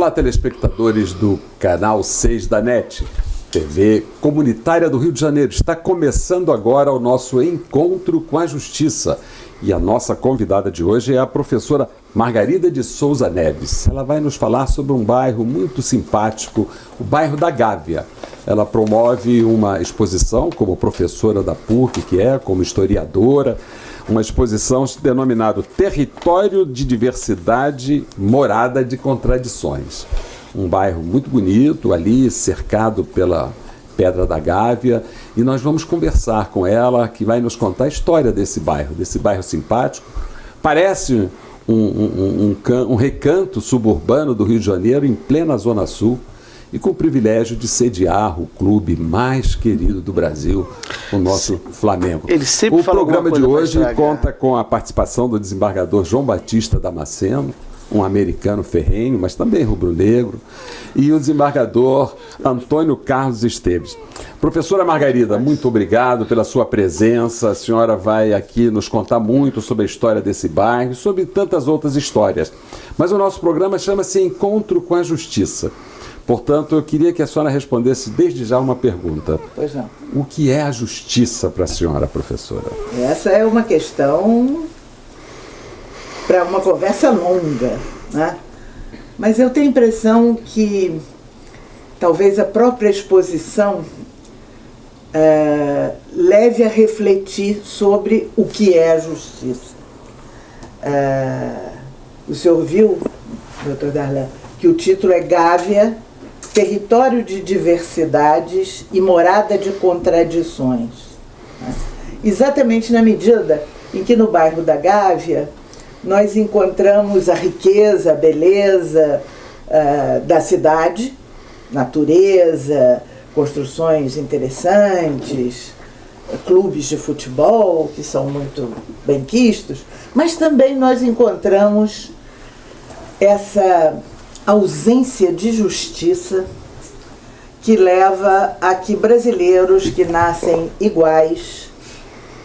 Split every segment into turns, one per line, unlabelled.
Olá, telespectadores do Canal 6 da NET, TV Comunitária do Rio de Janeiro. Está começando agora o nosso Encontro com a Justiça. E a nossa convidada de hoje é a professora Margarida de Souza Neves. Ela vai nos falar sobre um bairro muito simpático, o bairro da Gávea. Ela promove uma exposição como professora da PUC, como historiadora, uma exposição denominada Território de Diversidade, Morada de Contradições. Um bairro muito bonito, ali cercado pela Pedra da Gávea, e nós vamos conversar com ela, que vai nos contar a história desse bairro simpático. Parece um recanto suburbano do Rio de Janeiro, em plena Zona Sul, e com o privilégio de sediar o clube mais querido do Brasil, o nosso Flamengo.
Ele sempre
o programa de hoje conta com a participação do desembargador João Batista Damasceno, um americano ferrenho, mas também rubro-negro, e o desembargador Antônio Carlos Esteves. Professora Margarida, muito obrigado pela sua presença. A senhora vai aqui nos contar muito sobre a história desse bairro e sobre tantas outras histórias. Mas o nosso programa chama-se Encontro com a Justiça. Portanto, eu queria que a senhora respondesse desde já uma pergunta.
Pois não.
O que é a justiça para a senhora, professora?
Essa é uma questão para uma conversa longa, né? Mas eu tenho a impressão que talvez a própria exposição leve a refletir sobre o que é a justiça. O senhor viu, doutor Darlan, que o título é Gávea, Território de Diversidades e Morada de Contradições. Exatamente na medida em que no bairro da Gávea nós encontramos a riqueza, a beleza da cidade, natureza, construções interessantes, clubes de futebol que são muito benquistos, mas também nós encontramos essa ausência de justiça que leva a que brasileiros que nascem iguais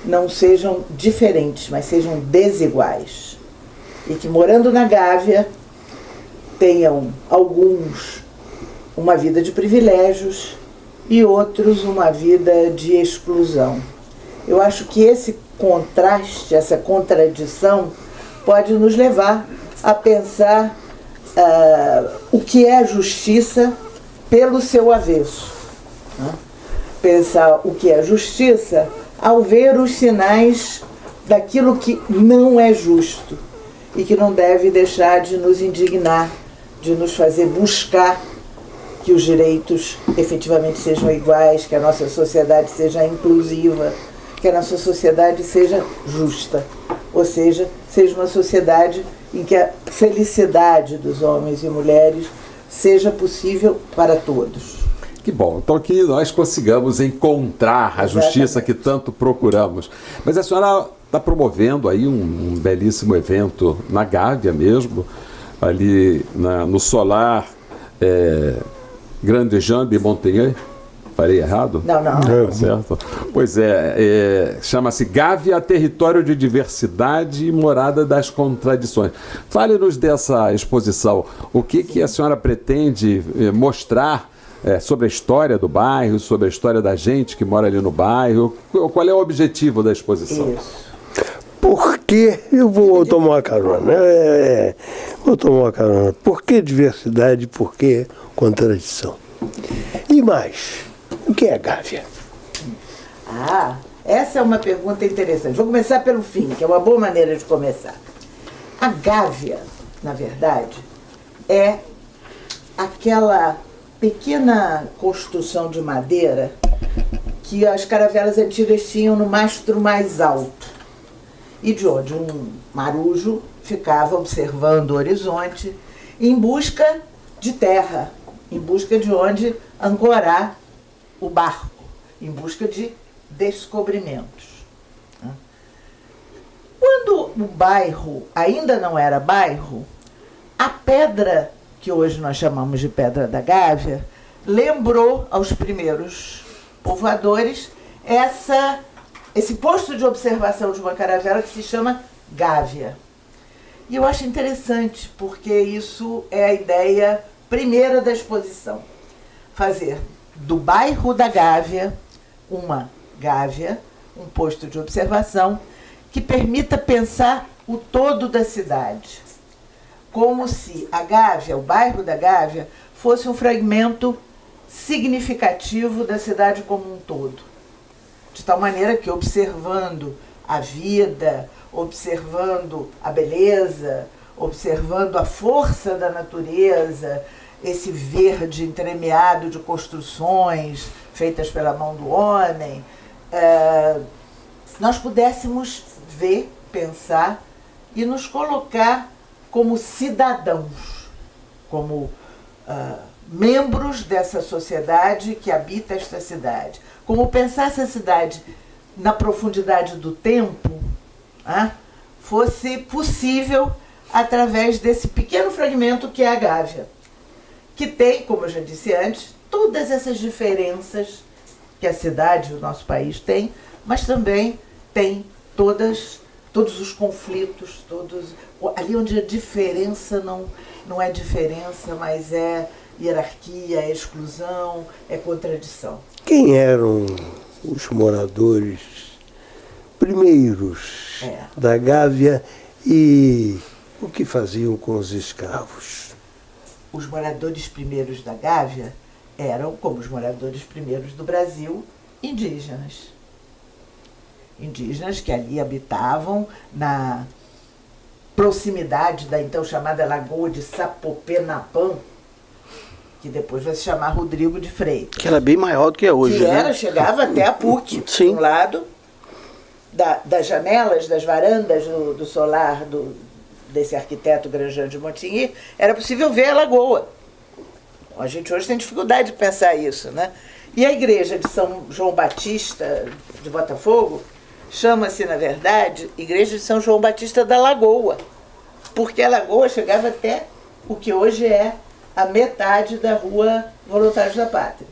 não sejam diferentes, mas sejam desiguais. E que morando na Gávea tenham alguns uma vida de privilégios e outros uma vida de exclusão. Eu acho que esse contraste, essa contradição pode nos levar a pensar o que é a justiça pelo seu avesso. Né? Pensar o que é a justiça ao ver os sinais daquilo que não é justo e que não deve deixar de nos indignar, de nos fazer buscar que os direitos efetivamente sejam iguais, que a nossa sociedade seja inclusiva, que a nossa sociedade seja justa, ou seja uma sociedade em que a felicidade dos homens e mulheres seja possível para todos.
Que bom, então que nós consigamos encontrar a justiça que tanto procuramos. Mas a senhora está promovendo aí um belíssimo evento na Gávea mesmo, ali no solar Grande Jambe Montanhê. Farei errado?
Não.
Tá certo. Pois chama-se Gávea, Território de Diversidade e Morada das Contradições. Fale-nos dessa exposição. O que a senhora pretende mostrar sobre a história do bairro, sobre a história da gente que mora ali no bairro? Qual é o objetivo da exposição?
Isso.
Por que eu vou tomar uma carona? Vou tomar uma carona. Por que diversidade? Por que contradição? E mais, o que é Gávea?
Essa é uma pergunta interessante. Vou começar pelo fim, que é uma boa maneira de começar. A Gávea, na verdade, é aquela pequena construção de madeira que as caravelas antigas tinham no mastro mais alto, e de onde um marujo ficava observando o horizonte em busca de terra, em busca de onde ancorar o barco, em busca de descobrimentos. Quando o bairro ainda não era bairro, a pedra, que hoje nós chamamos de Pedra da Gávea, lembrou aos primeiros povoadores esse posto de observação de uma caravela que se chama Gávea. E eu acho interessante, porque isso é a ideia primeira da exposição. Fazer do bairro da Gávea uma gávea, um posto de observação que permita pensar o todo da cidade. Como se a Gávea, o bairro da Gávea, fosse um fragmento significativo da cidade como um todo. De tal maneira que, observando a vida, observando a beleza, observando a força da natureza, esse verde entremeado de construções feitas pela mão do homem, nós pudéssemos ver, pensar e nos colocar como cidadãos, como membros dessa sociedade que habita esta cidade. Como pensar essa cidade na profundidade do tempo, fosse possível através desse pequeno fragmento que é a Gávea, que tem, como eu já disse antes, todas essas diferenças que a cidade, o nosso país tem, mas também tem todos os conflitos, ali onde a diferença não é diferença, mas é hierarquia, é exclusão, é contradição.
Quem eram os moradores primeiros da Gávea e o que faziam com os escravos?
Os moradores primeiros da Gávea eram, como os moradores primeiros do Brasil, indígenas. Indígenas que ali habitavam na proximidade da então chamada Lagoa de Sapopenapã, que depois vai se chamar Rodrigo de Freitas.
Que era bem maior do que é hoje, né?
Chegava até a PUC, de um lado, das janelas, das varandas do solar desse arquiteto Grandjean de Montigny, era possível ver a lagoa. A gente hoje tem dificuldade de pensar isso, né? E a igreja de São João Batista de Botafogo chama-se, na verdade, Igreja de São João Batista da Lagoa, porque a lagoa chegava até o que hoje é a metade da Rua Voluntários da Pátria.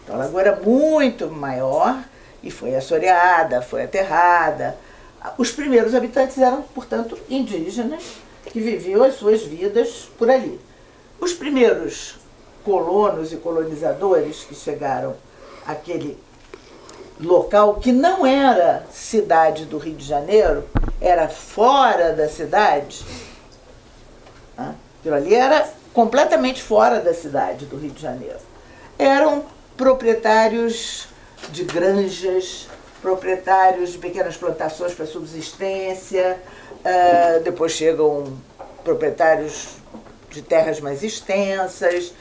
Então a lagoa era muito maior e foi assoreada, foi aterrada. Os primeiros habitantes eram, portanto, indígenas que viviam as suas vidas por ali. Os primeiros colonos e colonizadores que chegaram àquele local, que não era cidade do Rio de Janeiro, era fora da cidade, aquilo ali era completamente fora da cidade do Rio de Janeiro. Eram proprietários de granjas, proprietários de pequenas plantações para subsistência, depois chegam proprietários de terras mais extensas,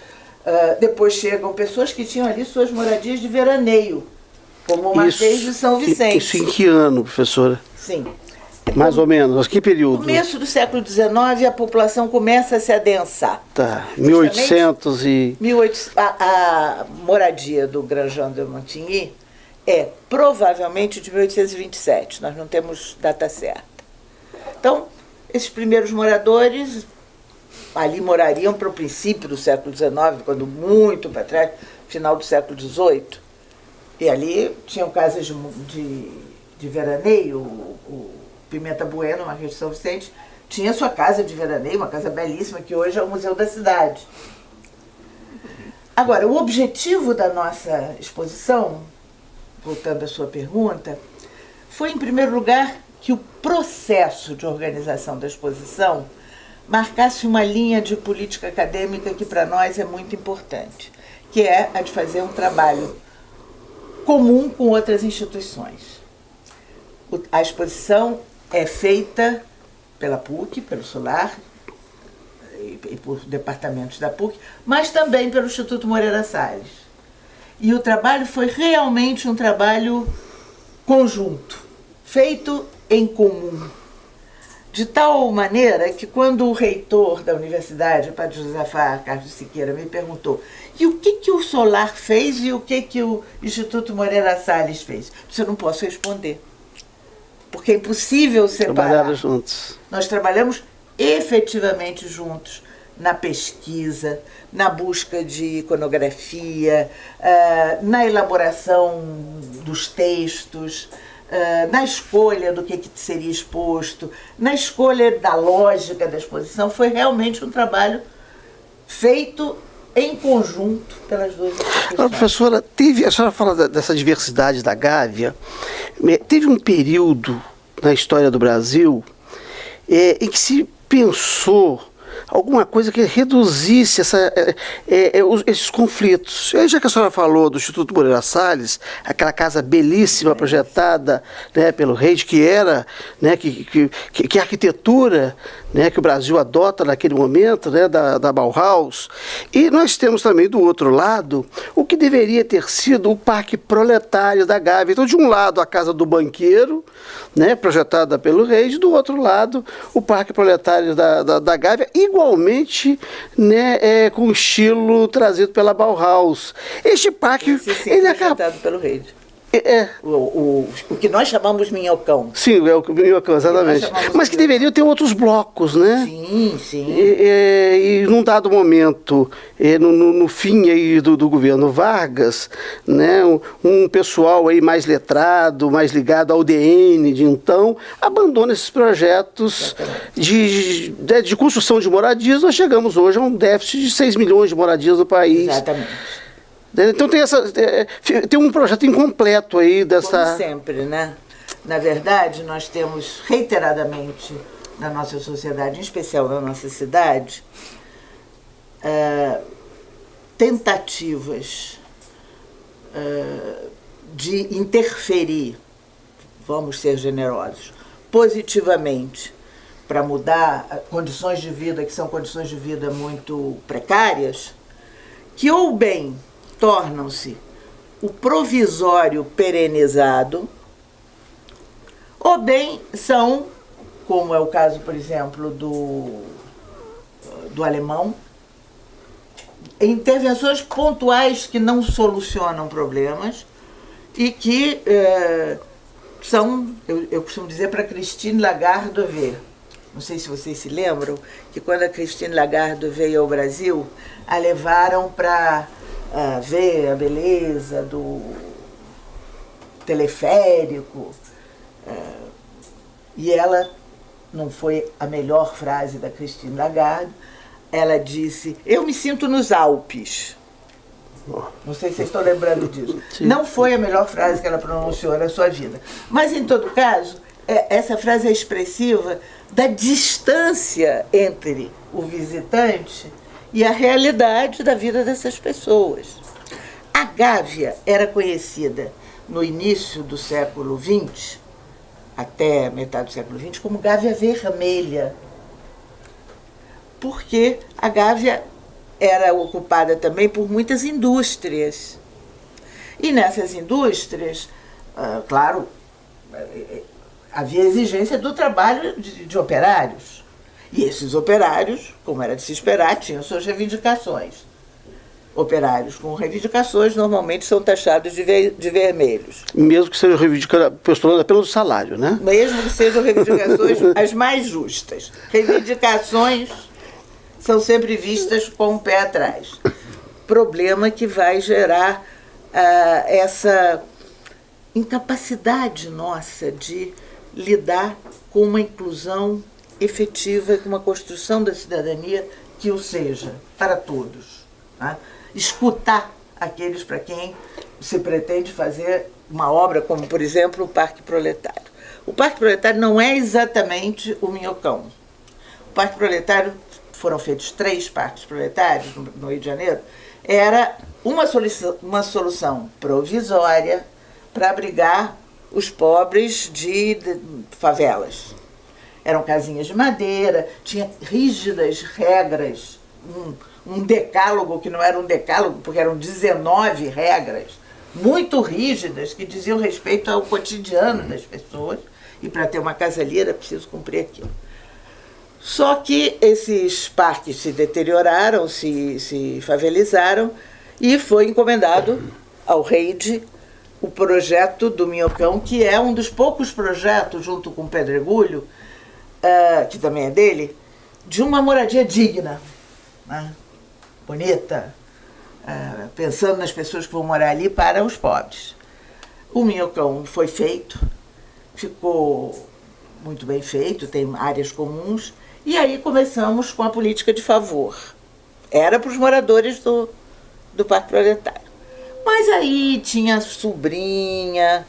depois chegam pessoas que tinham ali suas moradias de veraneio, como o Marquês de São Vicente.
Isso em que ano, professora?
Sim.
Mais ou menos, que período?
No começo do século XIX, a população começa a se adensar.
Tá, 1800 e...
A moradia do Grandjean de Montigny é provavelmente de 1827, nós não temos data certa. Então, esses primeiros moradores ali morariam para o princípio do século XIX, quando muito para trás, final do século XVIII. E ali tinham casas de veraneio. O Pimenta Bueno, Marquês de São Vicente, tinha sua casa de veraneio, uma casa belíssima, que hoje é o Museu da Cidade. Agora, o objetivo da nossa exposição, voltando à sua pergunta, foi, em primeiro lugar, que o processo de organização da exposição marcasse uma linha de política acadêmica que para nós é muito importante, que é a de fazer um trabalho comum com outras instituições. A exposição é feita pela PUC, pelo Solar e por departamentos da PUC, mas também pelo Instituto Moreira Salles. E o trabalho foi realmente um trabalho conjunto, feito em comum. De tal maneira que quando o reitor da universidade, o padre Josafá Carlos Siqueira, me perguntou e o que o Solar fez e o que o Instituto Moreira Salles fez? Eu não posso responder, porque é impossível separar.
Trabalharam juntos.
Nós trabalhamos efetivamente juntos na pesquisa, na busca de iconografia, na elaboração dos textos, na escolha do que seria exposto, na escolha da lógica da exposição. Foi realmente um trabalho feito em conjunto pelas duas instituições.
Agora, professora, a senhora fala dessa diversidade da Gávea, teve um período na história do Brasil em que se pensou alguma coisa que reduzisse esses conflitos. E aí, já que a senhora falou do Instituto Moreira Salles, aquela casa belíssima projetada, né, pelo Reid, que era, né, que a arquitetura, né, que o Brasil adota naquele momento, né, da Bauhaus, e nós temos também do outro lado o que deveria ter sido o Parque Proletário da Gávea. Então, de um lado, a Casa do Banqueiro, né, projetada pelo Reid, do outro lado, o Parque Proletário da Gávea, igualmente, né, com estilo trazido pela Bauhaus. Este parque, ele acaba
projetado pelo Reid.
É.
O que nós chamamos minhocão.
Sim, é o minhocão, exatamente. Mas que deveriam ter outros blocos, né?
Sim, sim.
E num dado momento, no fim aí do governo Vargas, né, um pessoal aí mais letrado, mais ligado ao DN de então, abandona esses projetos de construção de moradias. Nós chegamos hoje a um déficit de 6 milhões de moradias no país.
Exatamente.
Então tem um projeto incompleto aí dessa...
Como sempre, né? Na verdade, nós temos reiteradamente na nossa sociedade, em especial na nossa cidade, tentativas de interferir, vamos ser generosos, positivamente para mudar condições de vida, que são condições de vida muito precárias, que ou bem tornam-se o provisório perenizado, ou bem são, como é o caso, por exemplo, do alemão, intervenções pontuais que não solucionam problemas e que são, eu costumo dizer para Christine Lagarde ver. Não sei se vocês se lembram que quando a Christine Lagarde veio ao Brasil, a levaram para ver a beleza do teleférico. E ela, não foi a melhor frase da Christine Lagarde, ela disse: eu me sinto nos Alpes. Não sei se vocês estão lembrando disso. Sim. Não foi a melhor frase que ela pronunciou na sua vida. Mas, em todo caso, essa frase é expressiva da distância entre o visitante e a realidade da vida dessas pessoas. A Gávea era conhecida no início do século XX, até metade do século XX, como Gávea Vermelha, porque a Gávea era ocupada também por muitas indústrias. E nessas indústrias, claro, havia exigência do trabalho de operários. E esses operários, como era de se esperar, tinham suas reivindicações. Operários com reivindicações normalmente são taxados de vermelhos.
Mesmo que sejam postulando pelo salário, né?
Mesmo que sejam reivindicações as mais justas. Reivindicações são sempre vistas com o pé atrás. Problema que vai gerar essa incapacidade nossa de lidar com uma inclusão efetiva, com uma construção da cidadania que o seja para todos. Tá? Escutar aqueles para quem se pretende fazer uma obra como, por exemplo, o Parque Proletário. O Parque Proletário não é exatamente o Minhocão. O Parque Proletário, foram feitos 3 parques proletários no Rio de Janeiro, era uma solução provisória para abrigar os pobres de favelas. Eram casinhas de madeira, tinha rígidas regras, um decálogo que não era um decálogo, porque eram 19 regras, muito rígidas, que diziam respeito ao cotidiano das pessoas, e para ter uma casa ali era preciso cumprir aquilo. Só que esses parques se deterioraram, se favelizaram, e foi encomendado ao Reid o projeto do Minhocão, que é um dos poucos projetos, junto com o Pedregulho, que também é dele, de uma moradia digna, né? Bonita, pensando nas pessoas que vão morar ali para os pobres. O Minhocão foi feito, ficou muito bem feito, tem áreas comuns, e aí começamos com a política de favor. Era para os moradores do Parque Proletário. Mas aí tinha a sobrinha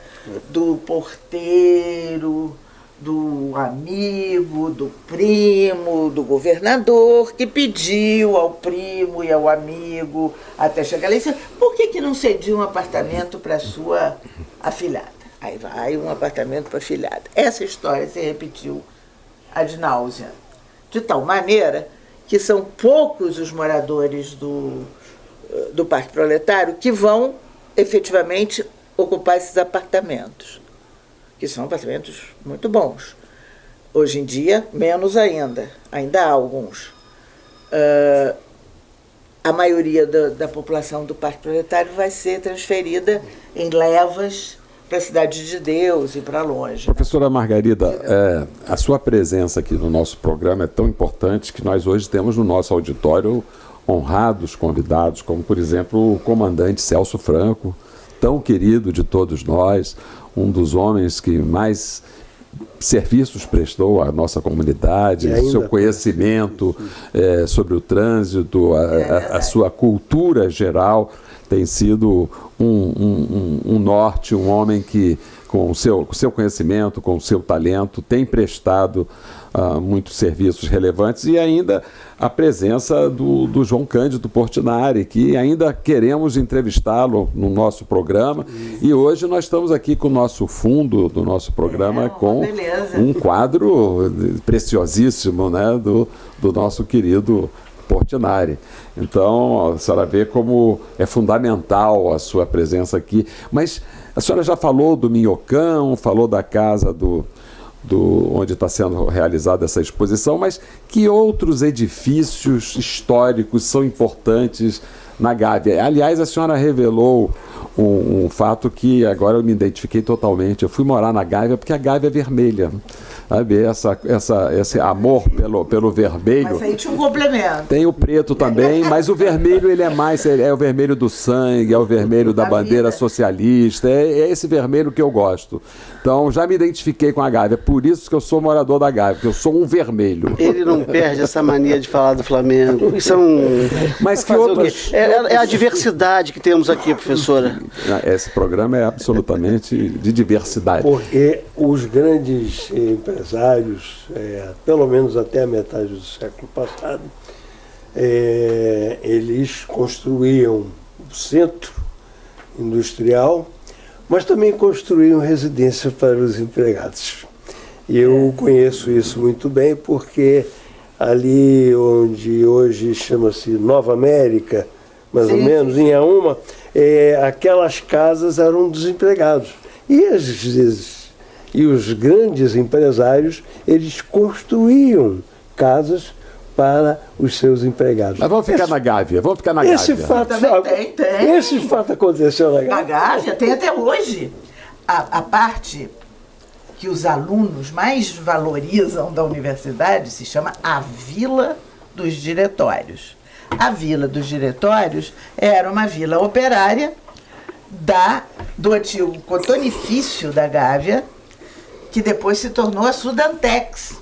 do porteiro, do amigo, do primo, do governador, que pediu ao primo e ao amigo, até chegar lá e disse, por que não cedia um apartamento para sua afilhada? Aí vai um apartamento para a afilhada. Essa história se repetiu ad náusea, de tal maneira que são poucos os moradores do Parque Proletário que vão efetivamente ocupar esses apartamentos, que são apartamentos muito bons. Hoje em dia, menos ainda há alguns. A maioria da população do Parque Proletário vai ser transferida em levas para a Cidade de Deus e para longe.
Professora Margarida, a sua presença aqui no nosso programa é tão importante que nós hoje temos no nosso auditório honrados convidados, como, por exemplo, o comandante Celso Franco, tão querido de todos nós, um dos homens que mais serviços prestou à nossa comunidade, seu conhecimento sobre o trânsito, a sua cultura geral, tem sido um norte, um homem que, com o seu conhecimento, com o seu talento, tem prestado muitos serviços relevantes, e ainda a presença do João Cândido Portinari, que ainda queremos entrevistá-lo no nosso programa. E hoje nós estamos aqui com o nosso fundo do nosso programa, com um quadro preciosíssimo, né, do nosso querido Portinari. Então, a senhora vê como é fundamental a sua presença aqui. Mas a senhora já falou do Minhocão, falou da casa onde está sendo realizada essa exposição, mas que outros edifícios históricos são importantes na Gávea? Aliás, a senhora revelou um fato que agora eu me identifiquei totalmente. Eu fui morar na Gávea porque a Gávea é vermelha. Sabe? Esse amor pelo vermelho.
Mas aí tinha um complemento.
Tem o preto também, mas o vermelho ele é o vermelho do sangue, é o vermelho da bandeira socialista, é esse vermelho que eu gosto. Então já me identifiquei com a Gávea, por isso que eu sou morador da Gávea, porque eu sou um vermelho.
Ele não perde essa mania de falar do Flamengo. Isso é
Mas que outros...
É a diversidade que temos aqui, professora.
Esse programa é absolutamente de diversidade.
Porque os grandes empresários, pelo menos até a metade do século passado, eles construíam o centro industrial, mas também construíam residências para os empregados. E eu conheço isso muito bem, porque ali onde hoje chama-se Nova América, mais ou menos, em Auma, aquelas casas eram dos empregados. E os grandes empresários, eles construíam casas para os seus empregados.
Mas vamos ficar na Gávea,
Esse fato aconteceu na Gávea.
Na Gávea tem até hoje. A parte que os alunos mais valorizam da universidade se chama a Vila dos Diretórios. A Vila dos Diretórios era uma vila operária do antigo cotonifício da Gávea, que depois se tornou a Sudantex.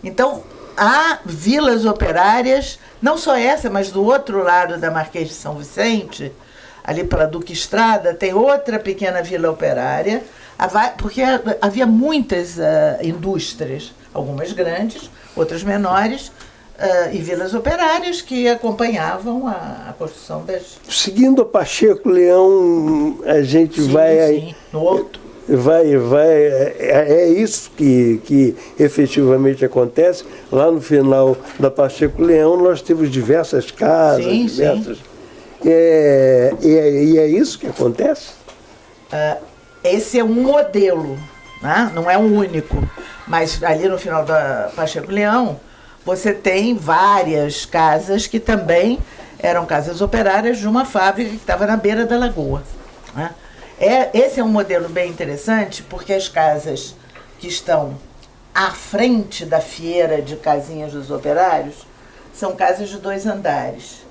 Então, há vilas operárias, não só essa, mas do outro lado da Marquês de São Vicente, ali pela Duque Estrada, tem outra pequena vila operária, porque havia muitas indústrias, algumas grandes, outras menores, e vilas operárias que acompanhavam a construção das...
Seguindo a Pacheco Leão, a gente vai...
no outro.
É isso que efetivamente acontece. Lá no final da Pacheco Leão nós temos diversas casas, diversas... E é isso que acontece?
Esse é um modelo, né? Não é um único, mas ali no final da Pacheco Leão você tem várias casas que também eram casas operárias de uma fábrica que estava na beira da lagoa, né? Esse é um modelo bem interessante, porque as casas que estão à frente da feira de casinhas dos operários são casas de 2 andares,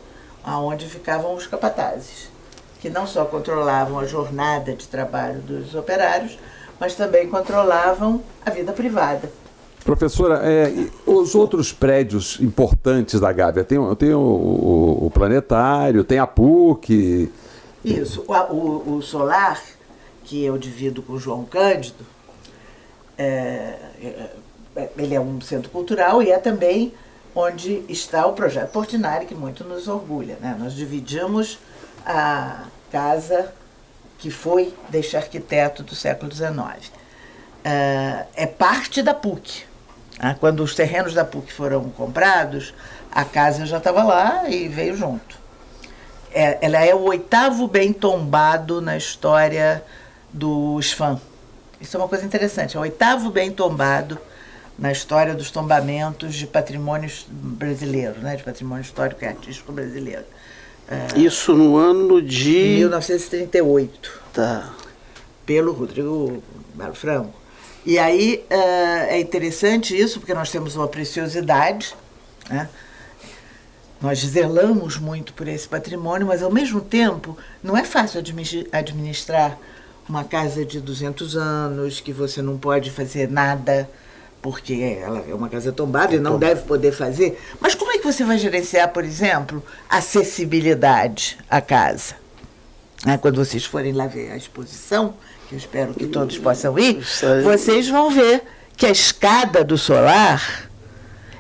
onde ficavam os capatazes, que não só controlavam a jornada de trabalho dos operários, mas também controlavam a vida privada.
Professora, os outros prédios importantes da Gávea, tem o Planetário, tem a PUC.
Isso, o Solar, que eu divido com o João Cândido, ele é um centro cultural e é também onde está o Projeto Portinari, que muito nos orgulha, né? Nós dividimos a casa que foi deste arquiteto do século XIX. É parte da PUC. Quando os terrenos da PUC foram comprados, a casa já estava lá e veio junto. Ela é o 8º bem tombado na história do SFAM. Isso é uma coisa interessante. É o 8º bem tombado na história dos tombamentos de patrimônio brasileiro, né? De patrimônio histórico e artístico brasileiro.
Isso no ano de...
1938.
Tá.
Pelo Rodrigo Belo Franco. E aí é interessante isso, porque nós temos uma preciosidade, né? Nós zelamos muito por esse patrimônio, mas ao mesmo tempo não é fácil administrar uma casa de 200 anos, que você não pode fazer nada, porque ela é uma casa tombada e não deve poder fazer. Mas como é que você vai gerenciar, por exemplo, acessibilidade à casa? Quando vocês forem lá ver a exposição, que eu espero que todos possam ir, vocês vão ver que a escada do Solar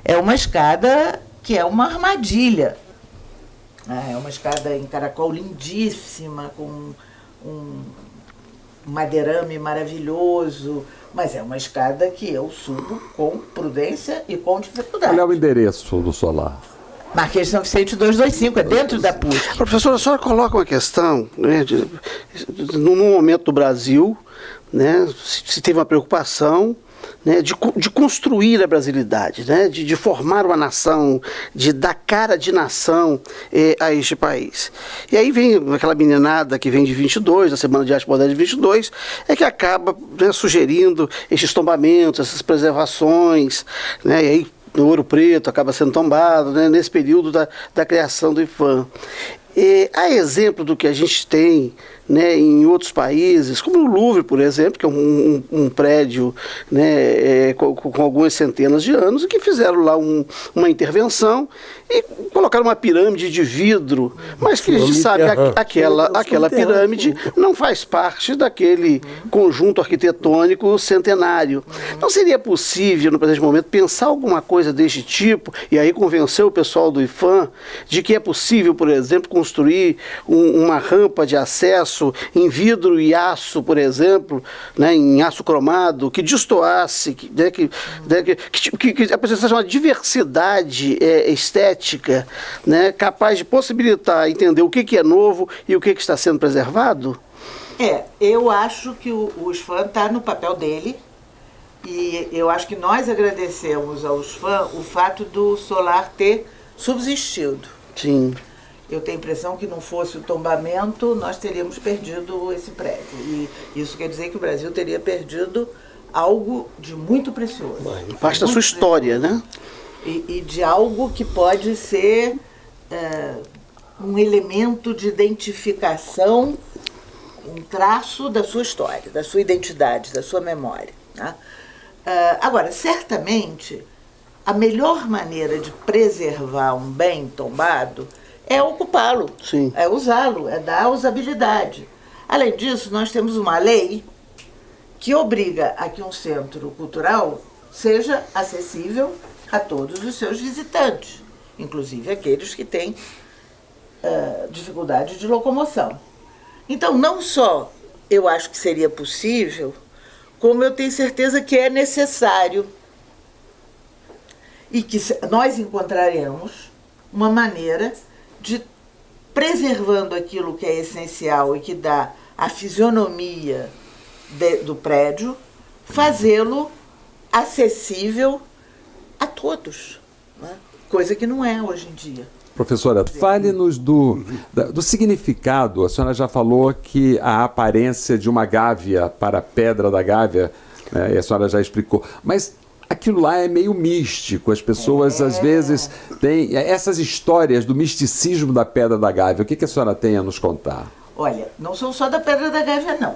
é uma escada que é uma armadilha. É uma escada em caracol lindíssima, com um madeirame maravilhoso, mas é uma escada que eu subo com prudência e com dificuldade.
Qual é o endereço do Solar?
Marquês de São Vicente 225, é dentro da PUC.
Professora, a senhora coloca uma questão, né, num momento do Brasil, né, se teve uma preocupação, né, de construir a brasilidade, né, de formar uma nação, de dar cara de nação a este país. E aí vem aquela meninada que vem de 22, da Semana de Arte Moderna de 22, que acaba, né, sugerindo esses tombamentos, essas preservações, né, e aí no Ouro Preto acaba sendo tombado, né, nesse período da criação do IPHAN. Há exemplo do que a gente tem, né, em outros países, como o Louvre, por exemplo, que é um prédio, né, com algumas centenas de anos, e que fizeram lá uma intervenção e colocaram uma pirâmide de vidro, mas que a gente sabe que aquela pirâmide não faz parte daquele conjunto arquitetônico centenário. Não seria possível, no presente momento, pensar alguma coisa deste tipo e aí convencer o pessoal do IPHAN de que é possível, por exemplo, construir uma rampa de acesso em vidro e aço, por exemplo, né, em aço cromado, que destoasse, que apresentasse uma diversidade estética, né, capaz de possibilitar entender o que é novo e o que está sendo preservado?
Eu acho que o SFAM está no papel dele, e eu acho que nós agradecemos ao SFAM o fato do Solar ter subsistido.
Sim.
Eu tenho a impressão que não fosse o tombamento, nós teríamos perdido esse prédio. E isso quer dizer que o Brasil teria perdido algo de muito precioso.
Parte da sua história, né?
E de algo que pode ser um elemento de identificação, um traço da sua história, da sua identidade, da sua memória. Né? Agora, certamente, a melhor maneira de preservar um bem tombado é ocupá-lo, é usá-lo, é dar usabilidade. Além disso, nós temos uma lei que obriga a que um centro cultural seja acessível a todos os seus visitantes, inclusive aqueles que têm dificuldade de locomoção. Então, não só eu acho que seria possível, como eu tenho certeza que é necessário e que nós encontraremos uma maneira de, preservando aquilo que é essencial e que dá a fisionomia do prédio, fazê-lo acessível a todos, né? Coisa que não é hoje em dia.
Professora, fale-nos do significado. A senhora já falou que a aparência de uma gávea para a Pedra da Gávea, né, e a senhora já explicou, mas aquilo lá é meio místico, as pessoas às vezes têm essas histórias do misticismo da Pedra da Gávea. O que a senhora tem a nos contar?
Olha, não são só da Pedra da Gávea, não.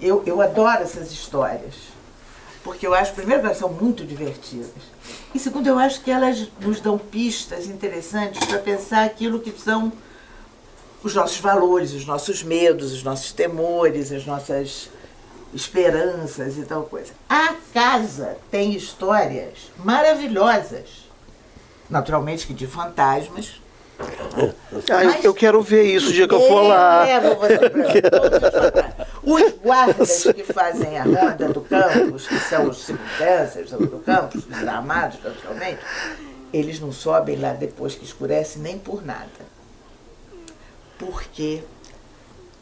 Eu adoro essas histórias. porque eu acho, primeiro, que elas são muito divertidas, e segundo, eu acho que elas nos dão pistas interessantes para pensar aquilo que são os nossos valores, os nossos medos, os nossos temores, as nossas esperanças e tal coisa. A casa tem histórias maravilhosas, naturalmente que de fantasmas.
Eu quero ver isso o dia que eu for lá.
Os guardas que fazem a ronda do campus, que são os seguranças do campus, os armados, naturalmente, eles não sobem lá depois que escurece nem por nada. Porque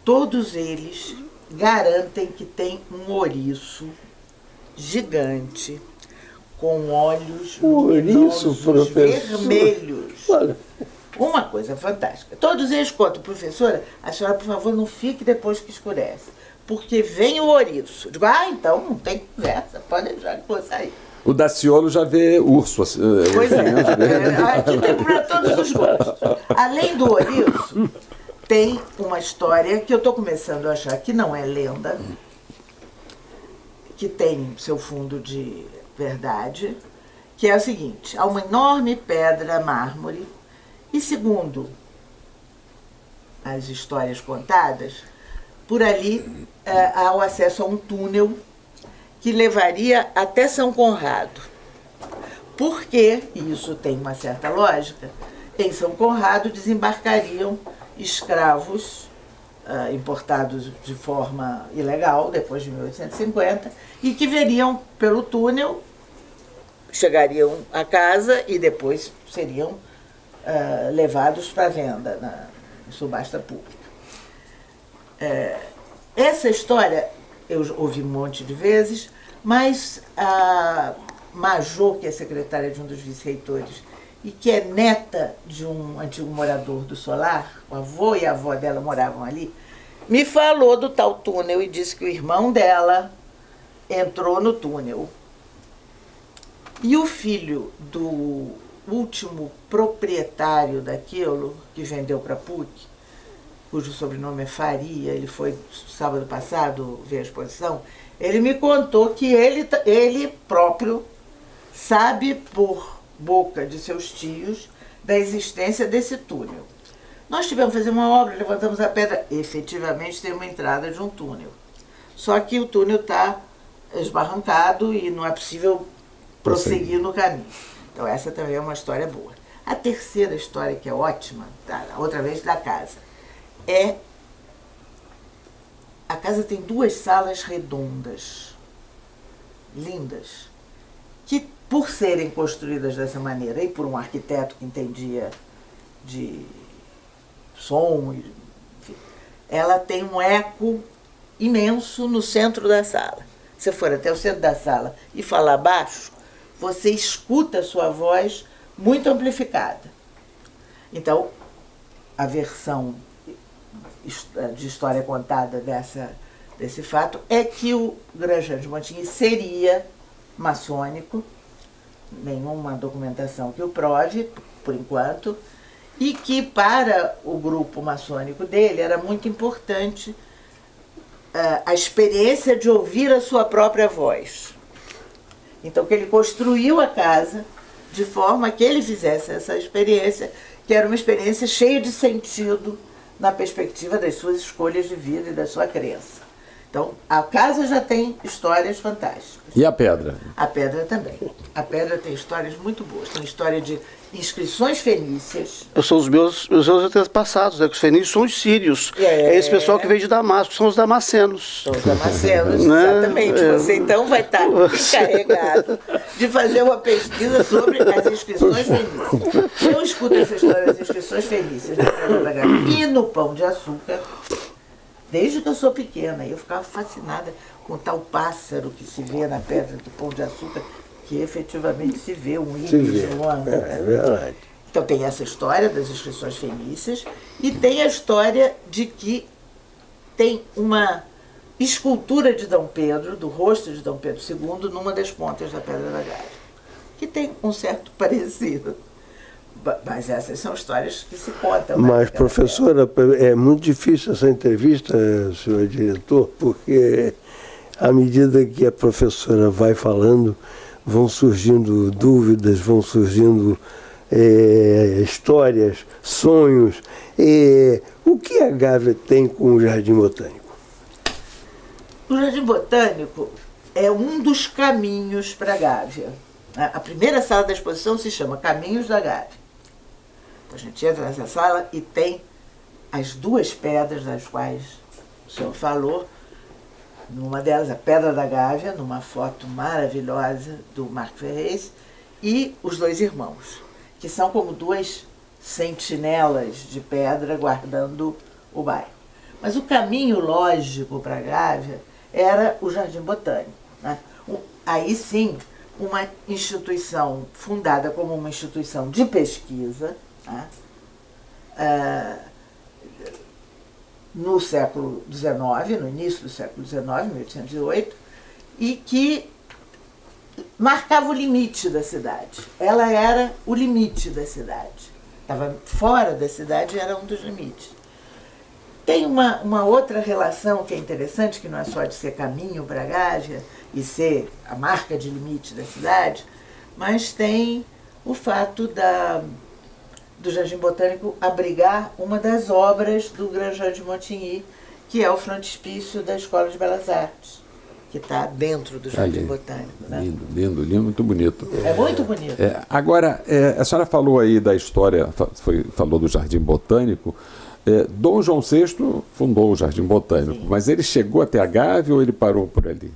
todos eles garantem que tem um ouriço gigante com olhos luminosos, vermelhos.
Olha.
Uma coisa fantástica. Todos eles contam, professora, a senhora, por favor, não fique depois que escurece, porque vem o ouriço. Digo, então não tem conversa, pode deixar que vou sair.
O Daciolo já vê urso.
Pois aqui tem para todos os gostos. Além do ouriço, tem uma história que eu estou começando a achar que não é lenda, que tem seu fundo de verdade, que é o seguinte: há uma enorme pedra mármore, e segundo as histórias contadas, por ali há o acesso a um túnel que levaria até São Conrado. Porque, e isso tem uma certa lógica, em São Conrado desembarcariam escravos importados de forma ilegal, depois de 1850, e que veriam pelo túnel, chegariam à casa e depois seriam levados para venda na subasta pública. Essa história eu ouvi um monte de vezes, mas a Major, que é secretária de um dos vice-reitores, e que é neta de um antigo morador do Solar, o avô e a avó dela moravam ali, me falou do tal túnel e disse que o irmão dela entrou no túnel. E o filho do último proprietário daquilo, que vendeu para a PUC, cujo sobrenome é Faria, ele foi sábado passado ver a exposição, ele me contou que ele próprio sabe por boca de seus tios da existência desse túnel. Nós tivemos que fazer uma obra, levantamos a pedra, efetivamente tem uma entrada de um túnel. Só que o túnel está esbarrancado e não é possível prosseguir no caminho. Então essa também é uma história boa. A terceira história, que é ótima, outra vez da casa, a casa tem 2 salas redondas, lindas, que por serem construídas dessa maneira e por um arquiteto que entendia de som, enfim, ela tem um eco imenso no centro da sala. Se for até o centro da sala e falar baixo, você escuta a sua voz muito amplificada. Então, a versão de história contada desse fato é que o Grachan de Montigny seria maçônico, nenhuma documentação que o prove, por enquanto, e que para o grupo maçônico dele era muito importante a experiência de ouvir a sua própria voz. Então, que ele construiu a casa de forma que ele fizesse essa experiência, que era uma experiência cheia de sentido na perspectiva das suas escolhas de vida e da sua crença. Então, a casa já tem histórias fantásticas.
E a pedra?
A pedra também. A pedra tem histórias muito boas. Tem história de inscrições fenícias.
São os meus antepassados, né? Os fenícios são os sírios. É esse pessoal que veio de Damasco, são os damascenos.
São os damascenos, exatamente. Você então vai estar encarregado de fazer uma pesquisa sobre as inscrições fenícias. Eu escuto essa história das inscrições fenícias na Pedra da Gávea e no Pão de Açúcar, desde que eu sou pequena. Eu ficava fascinada com tal pássaro que se vê na Pedra do Pão de Açúcar, que efetivamente se vê um íris voando.
É verdade.
Então tem essa história das inscrições fenícias e tem a história de que tem uma escultura de Dom Pedro, do rosto de Dom Pedro II, numa das pontas da Pedra da Gávea, que tem um certo parecido. Mas essas são histórias que se contam.
Mas, professora, é muito difícil essa entrevista, senhor diretor, porque à medida que a professora vai falando, vão surgindo dúvidas, vão surgindo histórias, sonhos. O que a Gávea tem com o Jardim Botânico?
O Jardim Botânico é um dos caminhos para a Gávea. A primeira sala da exposição se chama Caminhos da Gávea. A gente entra nessa sala e tem as duas pedras das quais o senhor falou. Numa delas, a Pedra da Gávea, numa foto maravilhosa do Marco Ferrez, e os dois irmãos, que são como duas sentinelas de pedra guardando o bairro. Mas o caminho lógico para a Gávea era o Jardim Botânico, né? Aí sim, uma instituição fundada como uma instituição de pesquisa, né? No século XIX, no início do século XIX, 1808, e que marcava o limite da cidade. Ela era o limite da cidade. Estava fora da cidade e era um dos limites. Tem uma outra relação que é interessante, que não é só de ser caminho para a Gávea e ser a marca de limite da cidade, mas tem o fato do Jardim Botânico abrigar uma das obras do Grandjean de Montigny, que é o frontispício da Escola de Belas Artes, que está dentro do Jardim Botânico. Né?
Lindo, lindo, lindo, muito bonito.
É muito bonito.
Agora, a senhora falou aí da história, falou do Jardim Botânico. Dom João VI fundou o Jardim Botânico, sim, mas ele chegou até a Gávea ou ele parou por ali?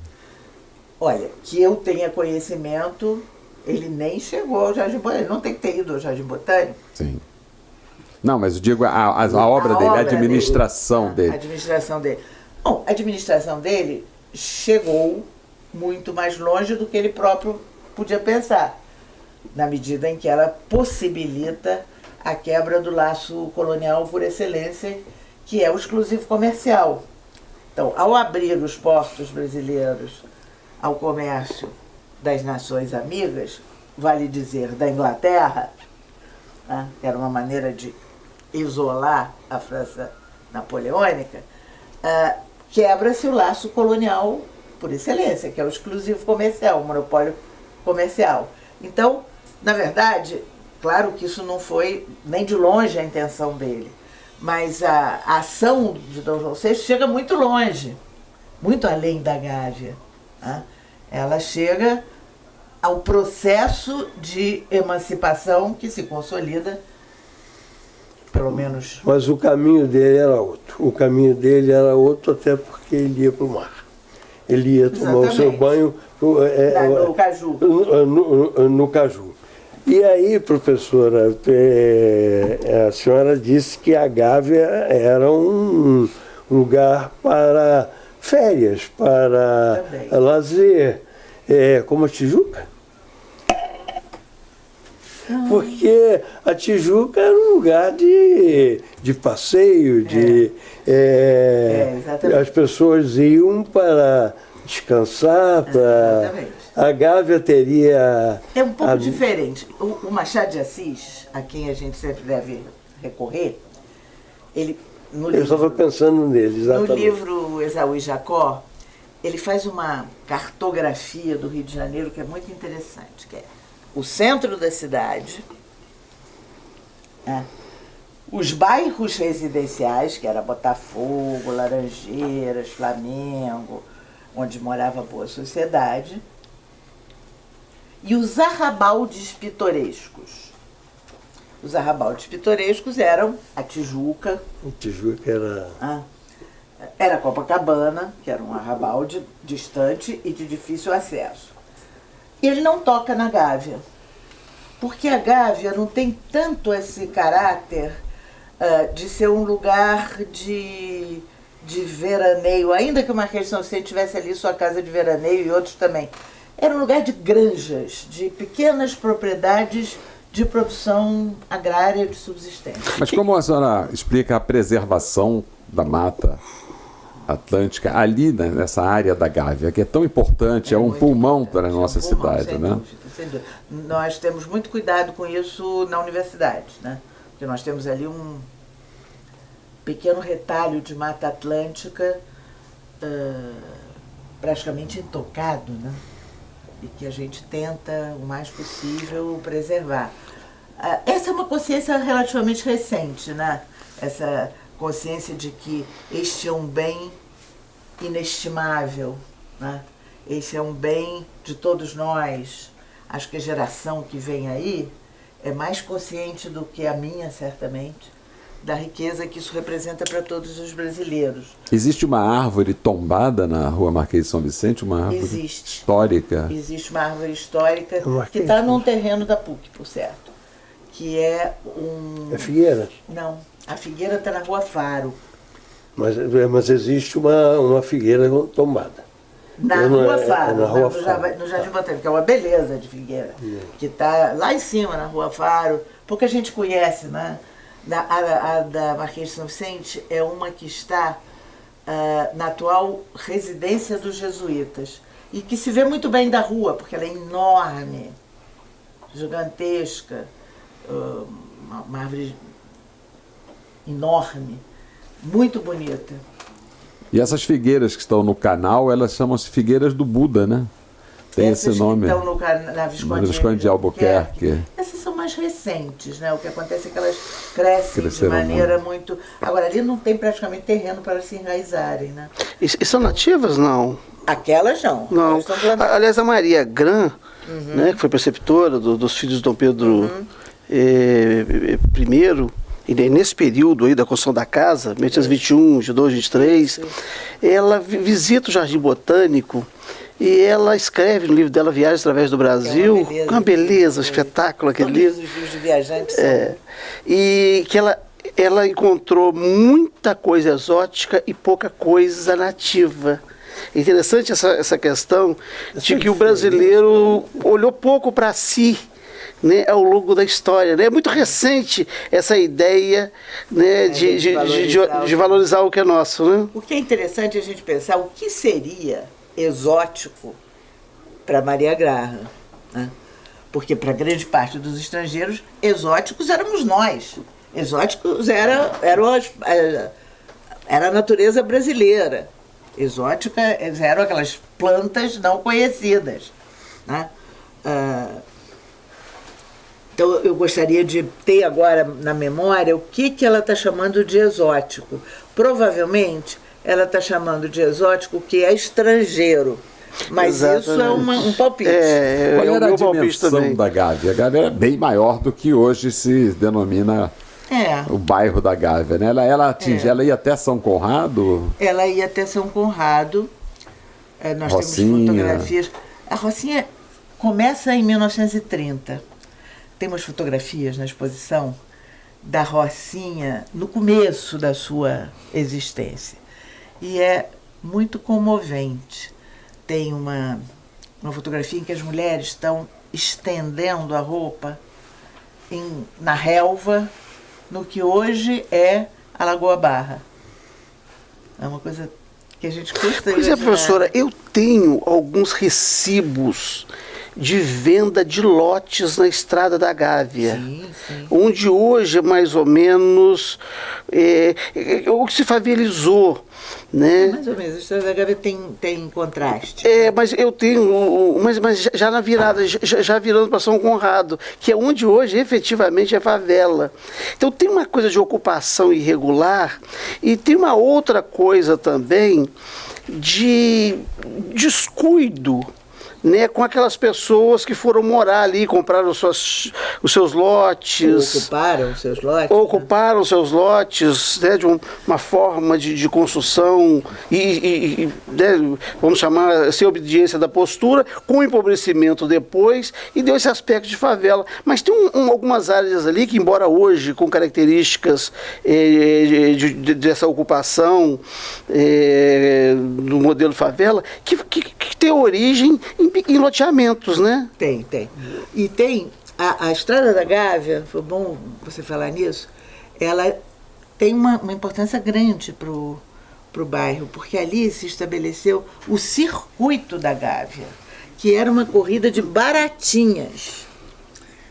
Olha, que eu tenha conhecimento, ele nem chegou ao Jardim Botânico, ele não tem que ter ido ao Jardim Botânico.
Sim. Não, mas eu digo a obra dele, a administração dele.
A administração dele. Bom, a administração dele chegou muito mais longe do que ele próprio podia pensar, na medida em que ela possibilita a quebra do laço colonial por excelência, que é o exclusivo comercial. Então, ao abrir os portos brasileiros ao comércio das nações amigas, vale dizer, da Inglaterra, né, que era uma maneira de isolar a França napoleônica, quebra-se o laço colonial por excelência, que é o exclusivo comercial, o monopólio comercial. Então, na verdade, claro que isso não foi nem de longe a intenção dele, mas a ação de Dom João VI chega muito longe, muito além da Gávea. Né? Ela chega ao processo de emancipação que se consolida, pelo menos...
Mas o caminho dele era outro. O caminho dele era outro até porque ele ia para o mar. Ele ia tomar o seu banho
no Caju.
No Caju. E aí, professora, a senhora disse que a Gávea era um lugar para férias, para lazer, como a Tijuca. Porque a Tijuca era um lugar de passeio, as pessoas iam para descansar, a Gávea teria...
É um pouco diferente. O Machado de Assis, a quem a gente sempre deve recorrer, ele...
Eu estava pensando nele, exatamente.
No livro Esaú e Jacó, ele faz uma cartografia do Rio de Janeiro que é muito interessante, que é o centro da cidade, os bairros residenciais, que era Botafogo, Laranjeiras, Flamengo, onde morava a boa sociedade, e os arrabaldes pitorescos. Os arrabaldes pitorescos eram a Tijuca.
A Tijuca era...
Era Copacabana, que era um arrabalde distante e de difícil acesso. E ele não toca na Gávea, porque a Gávea não tem tanto esse caráter de ser um lugar de veraneio, ainda que o Marquês de São Vicente tivesse ali sua casa de veraneio e outros também. Era um lugar de granjas, de pequenas propriedades de produção agrária de subsistência.
Mas como a senhora explica a preservação da Mata Atlântica ali, né, nessa área da Gávea, que é tão importante, é um pulmão para a nossa cidade,
sem
né?
Dúvida, sem dúvida. Nós temos muito cuidado com isso na universidade, né? Porque nós temos ali um pequeno retalho de Mata Atlântica praticamente intocado, né? E que a gente tenta o mais possível preservar. Essa é uma consciência relativamente recente, né? Essa consciência de que este é um bem inestimável, né? Esse é um bem de todos nós. Acho que a geração que vem aí é mais consciente do que a minha, certamente, da riqueza que isso representa para todos os brasileiros.
Existe uma árvore tombada na Rua Marquês de São Vicente, uma árvore histórica?
Existe uma árvore histórica que está num terreno da PUC, por certo, que é
É Figueira?
Não, a figueira está na Rua Faro.
Mas existe uma figueira tombada.
Na Rua Faro,
na Rua Faro.
no Jardim Botânico, que é uma beleza de figueira, que está lá em cima, na Rua Faro. Pouca gente conhece, né? A da Marquês de São Vicente é uma que está na atual residência dos jesuítas e que se vê muito bem da rua, porque ela é enorme, gigantesca, uma árvore enorme, muito bonita.
E essas figueiras que estão no canal, elas chamam-se figueiras do Buda, né? Tem
Essas
esse nome.
Que estão na
Visconde de Albuquerque.
Essas são mais recentes, né? O que acontece é que elas crescem de
Cresceram
maneira muito... Agora, ali não tem praticamente terreno para se enraizarem, né?
E são nativas, não?
Aquelas não.
Não.
Elas estão plantadas.
Aliás, a Maria Gran, né, que foi preceptora dos filhos de Dom Pedro I, e nesse período aí da construção da casa, 1821, de 23, ela visita o Jardim Botânico e ela escreve no livro dela Viagens através do Brasil,
É
uma beleza, um espetáculo aquele livro.
Todos os livros de viajantes são...
E que ela encontrou muita coisa exótica e pouca coisa nativa. É interessante essa questão de que o brasileiro olhou pouco para si, né, ao longo da história. Né? É muito recente essa ideia, né, de valorizar o que é nosso. Né?
O que é interessante é a gente pensar o que seria exótico para Maria Graham, né? Porque para grande parte dos estrangeiros, exóticos éramos nós. Exóticos era a natureza brasileira. Exótica eram aquelas plantas não conhecidas, né? Então eu gostaria de ter agora na memória o que ela está chamando de exótico. Provavelmente ela está chamando de exótico que é estrangeiro. Mas
Exatamente.
isso é um palpite.
Qual era a
meu palpite
dimensão
também.
da Gávea? A Gávea era bem maior do que hoje se denomina o bairro da Gávea, né? Ela ia até São Conrado?
Ela ia até São Conrado. Nós
Rocinha.
temos fotografias. A Rocinha começa em 1930. Tem umas fotografias na exposição da Rocinha no começo da sua existência. E é muito comovente. Tem uma fotografia em que as mulheres estão estendendo a roupa na relva, no que hoje é a Lagoa Barra. É uma coisa que a gente custa.
Pois é, professora, eu tenho alguns recibos de venda de lotes na Estrada da Gávea,
sim.
Onde hoje é mais ou menos o que se favelizou, né?
Mais ou menos, a Estrada da Gávea tem contraste.
Mas eu tenho, mas já na virada, já virando para São Conrado, que é onde hoje efetivamente é favela. Então tem uma coisa de ocupação irregular e tem uma outra coisa também de descuido, né, com aquelas pessoas que foram morar ali, compraram os seus lotes.
Ocuparam os seus lotes.
Ocuparam os seus lotes, né, de uma forma de construção e né, vamos chamar, sem obediência da postura, com empobrecimento depois, e deu esse aspecto de favela. Mas tem algumas áreas ali que, embora hoje com características dessa ocupação do modelo favela, que tem origem em loteamentos, né?
Tem. E tem a Estrada da Gávea, foi bom você falar nisso, ela tem uma importância grande para o bairro, porque ali se estabeleceu o Circuito da Gávea, que era uma corrida de baratinhas.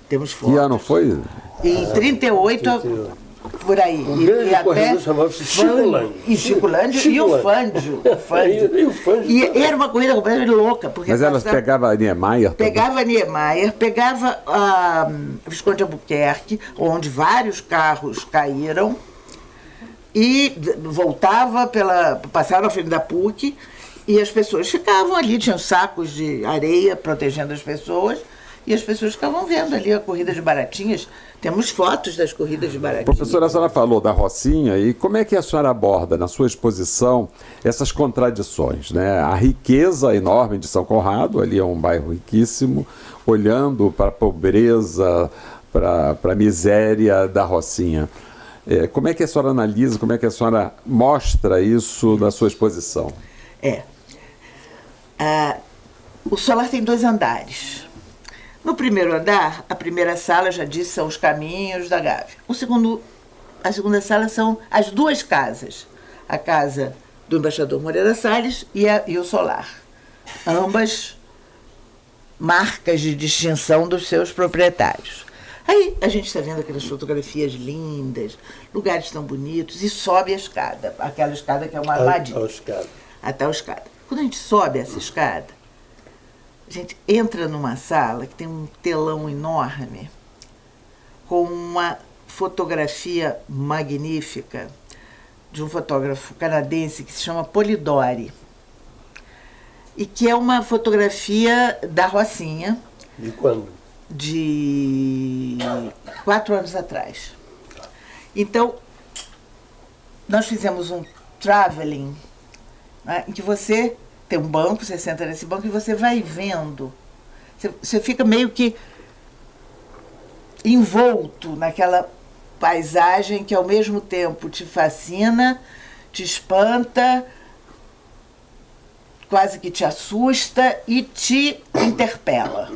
Temos fotos.
Que ano foi?
Em 38, por aí.
Um grande corredor chamava-se Chicolândia.
E Chicolândia e o Fândio.
E o Fândio.
E era uma corrida completamente louca. Porque
Mas elas pegavam a Niemeyer também?
Pegava a Niemeyer, pegava a Visconde Albuquerque, onde vários carros caíram, e voltava passava na frente da PUC, e as pessoas ficavam ali, tinham sacos de areia protegendo as pessoas, e as pessoas ficavam vendo ali a corrida de baratinhas. Temos fotos das corridas de baratinhas.
Professora, a senhora falou da Rocinha, e como é que a senhora aborda na sua exposição essas contradições, né? A riqueza enorme de São Conrado, ali é um bairro riquíssimo, olhando para a pobreza, para a miséria da Rocinha. Como é que a senhora analisa, como é que a senhora mostra isso na sua exposição?
O solar tem 2 andares. No primeiro andar, a primeira sala, já disse, são os caminhos da Gávea. A segunda sala são as 2 casas. A casa do embaixador Moreira Salles e o solar. Ambas marcas de distinção dos seus proprietários. Aí a gente está vendo aquelas fotografias lindas, lugares tão bonitos, e sobe a escada, aquela escada que é uma armadilha. A tal escada. Quando a gente sobe essa escada, a gente entra numa sala que tem um telão enorme, com uma fotografia magnífica de um fotógrafo canadense que se chama Polidori, e que é uma fotografia da Rocinha.
De quando?
De 4 anos atrás. Então, nós fizemos um traveling, né, em que você tem um banco, você senta nesse banco e você vai vendo. Você fica meio que envolto naquela paisagem que ao mesmo tempo te fascina, te espanta, quase que te assusta e te interpela.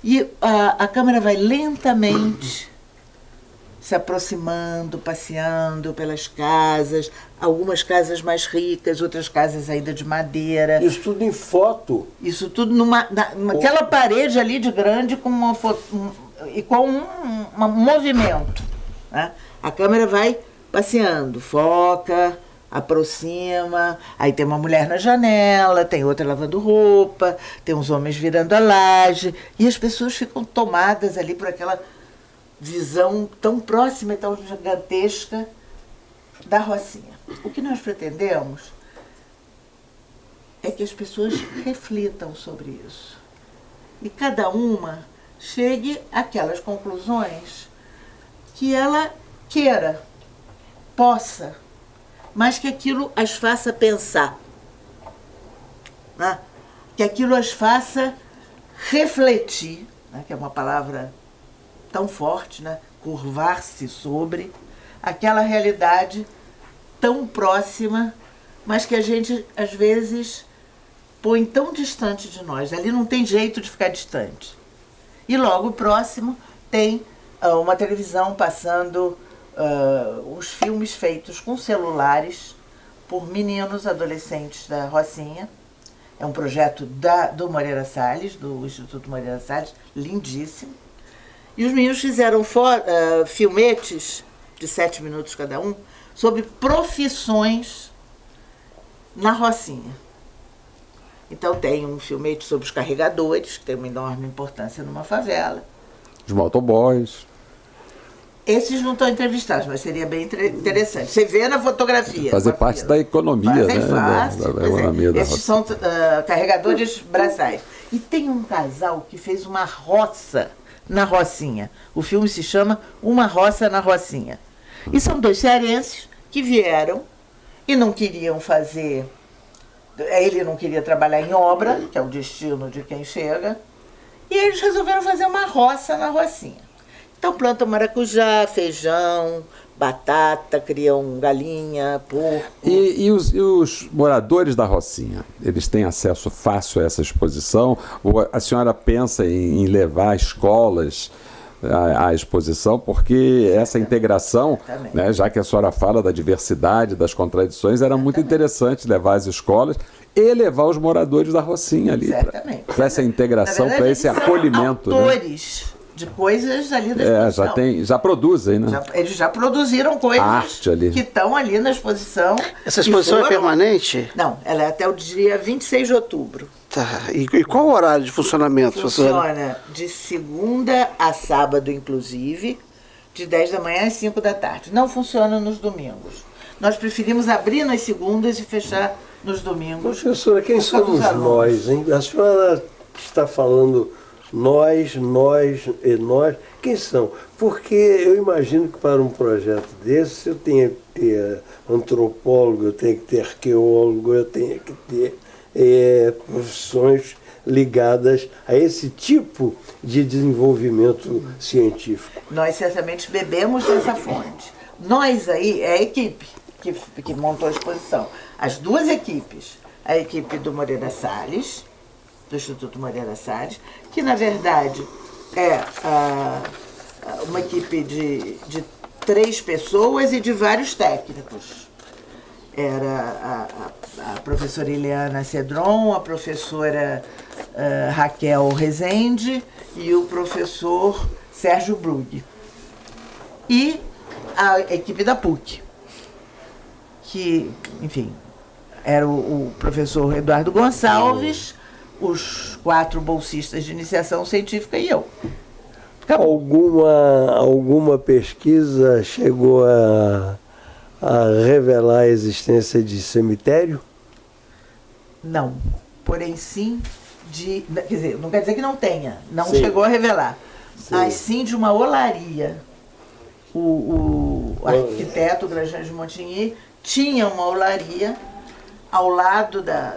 E a câmera vai lentamente se aproximando, passeando pelas casas, algumas casas mais ricas, outras casas ainda de madeira.
Isso tudo em foto?
Isso tudo naquela parede ali de grande com uma um movimento, né? A câmera vai passeando, foca, aproxima, aí tem uma mulher na janela, tem outra lavando roupa, tem uns homens virando a laje, e as pessoas ficam tomadas ali por aquela visão tão próxima e tão gigantesca da Rocinha. O que nós pretendemos é que as pessoas reflitam sobre isso. E cada uma chegue àquelas conclusões que ela queira, possa, mas que aquilo as faça pensar, né? Que aquilo as faça refletir, né? Que é uma palavra tão forte, né? Curvar-se sobre aquela realidade tão próxima, mas que a gente, às vezes, põe tão distante de nós. Ali não tem jeito de ficar distante. E logo próximo tem uma televisão passando os filmes feitos com celulares por meninos adolescentes da Rocinha. É um projeto do Moreira Salles, do Instituto Moreira Salles, lindíssimo. E os meninos fizeram filmetes de 7 minutos cada um sobre profissões na Rocinha. Então tem um filmete sobre os carregadores, que tem uma enorme importância numa favela.
Os motoboys.
Esses não estão entrevistados, mas seria bem interessante. Você vê na fotografia.
Fazer parte da economia, né? Da economia da
Esses são carregadores braçais. E tem um casal que fez uma roça na Rocinha. O filme se chama Uma Roça na Rocinha. E são 2 cearenses que vieram e não queriam fazer... Ele não queria trabalhar em obra, que é o destino de quem chega, e eles resolveram fazer uma roça na Rocinha. Então plantam maracujá, feijão, batata, criam galinha, porco.
E os moradores da Rocinha, eles têm acesso fácil a essa exposição? Ou a senhora pensa em levar escolas à exposição? Porque essa integração, né, já que a senhora fala da diversidade, das contradições, era muito interessante levar as escolas e levar os moradores da Rocinha ali para essa integração, para esse acolhimento.
Autores, de coisas ali da exposição.
Já produzem, né?
Eles já produziram coisas
arte ali.
que estão ali na exposição.
Essa exposição é permanente?
Não, ela é até o dia 26 de outubro.
Tá. E qual o horário de funcionamento, professora?
Funciona de segunda a sábado, inclusive, de 10 da manhã às 5 da tarde. Não funciona nos domingos. Nós preferimos abrir nas segundas e fechar nos domingos.
Professora, quem somos nós, hein? A senhora está falando nós e nós. Quem são? Porque eu imagino que para um projeto desse eu tenho que ter antropólogo, eu tenho que ter arqueólogo, eu tenho que ter profissões ligadas a esse tipo de desenvolvimento científico.
Nós certamente bebemos dessa fonte. Nós aí é a equipe que montou a exposição. As duas equipes, a equipe do Moreira Salles, do Instituto Moreira Salles, que na verdade é uma equipe de 3 pessoas e de vários técnicos. Era a professora Ileana Cedron, a professora Raquel Rezende e o professor Sérgio Brugge. E a equipe da PUC, que, enfim, era o professor Eduardo Gonçalves, os 4 bolsistas de iniciação científica e eu.
Alguma pesquisa chegou a revelar a existência de cemitério?
Não. Porém, sim, quer dizer, não quer dizer que não tenha. Não
Sim.
chegou a revelar.
Sim.
Mas sim de uma olaria. O arquiteto Grajans de Montigny tinha uma olaria ao lado da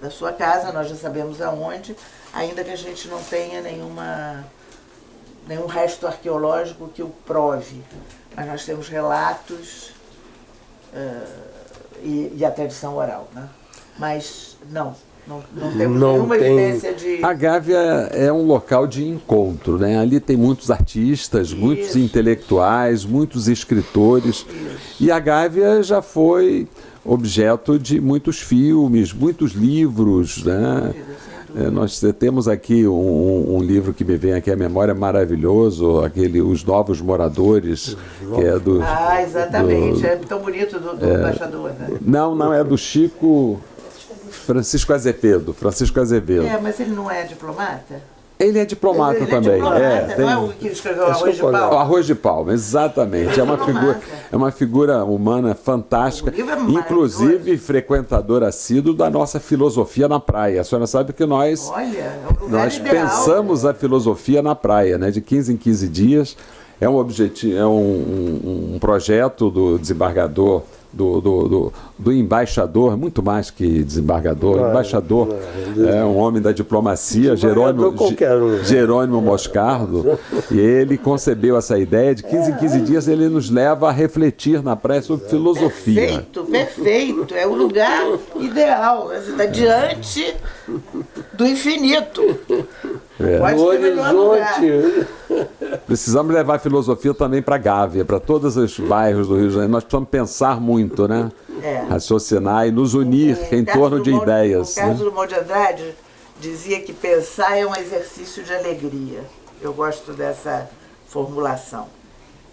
sua casa, nós já sabemos aonde, ainda que a gente não tenha nenhum resto arqueológico que o prove. Mas nós temos relatos e a tradição oral, né? Mas não temos nenhuma evidência de...
A Gávea é um local de encontro, né? Ali tem muitos artistas, muitos intelectuais, muitos escritores.
Isso.
E a Gávea já foi objeto de muitos filmes, muitos livros, né? Nós temos aqui um livro que me vem aqui à memória maravilhoso, Os Novos Moradores, que é do...
exatamente, é tão bonito do embaixador, né?
Não, é do Francisco Azevedo.
Mas ele não é diplomata?
Ele é diplomata
Ele
também.
Não é o que escreveu o Arroz de
O
Palma?
Arroz de Palma, exatamente. É uma figura humana fantástica,
O livro é maravilhoso.
inclusive frequentador assíduo da nossa filosofia na praia. A senhora sabe que nós pensamos a filosofia na praia, né? De 15 em 15 dias. É um objetivo, um projeto do desembargador, do embaixador, muito mais que desembargador, embaixador, é um homem da diplomacia, Jerônimo Moscardo, e ele concebeu essa ideia de 15 em 15 dias ele nos leva a refletir na praia sobre filosofia.
Perfeito, é o lugar ideal, você está diante do infinito.
No horizonte.
Precisamos levar a filosofia também para Gávea, para todos os bairros do Rio de Janeiro. Nós precisamos pensar muito, né? Raciocinar e nos unir em torno de ideias.
O Carlos Drummond de Andrade dizia que pensar é um exercício de alegria. Eu gosto dessa formulação.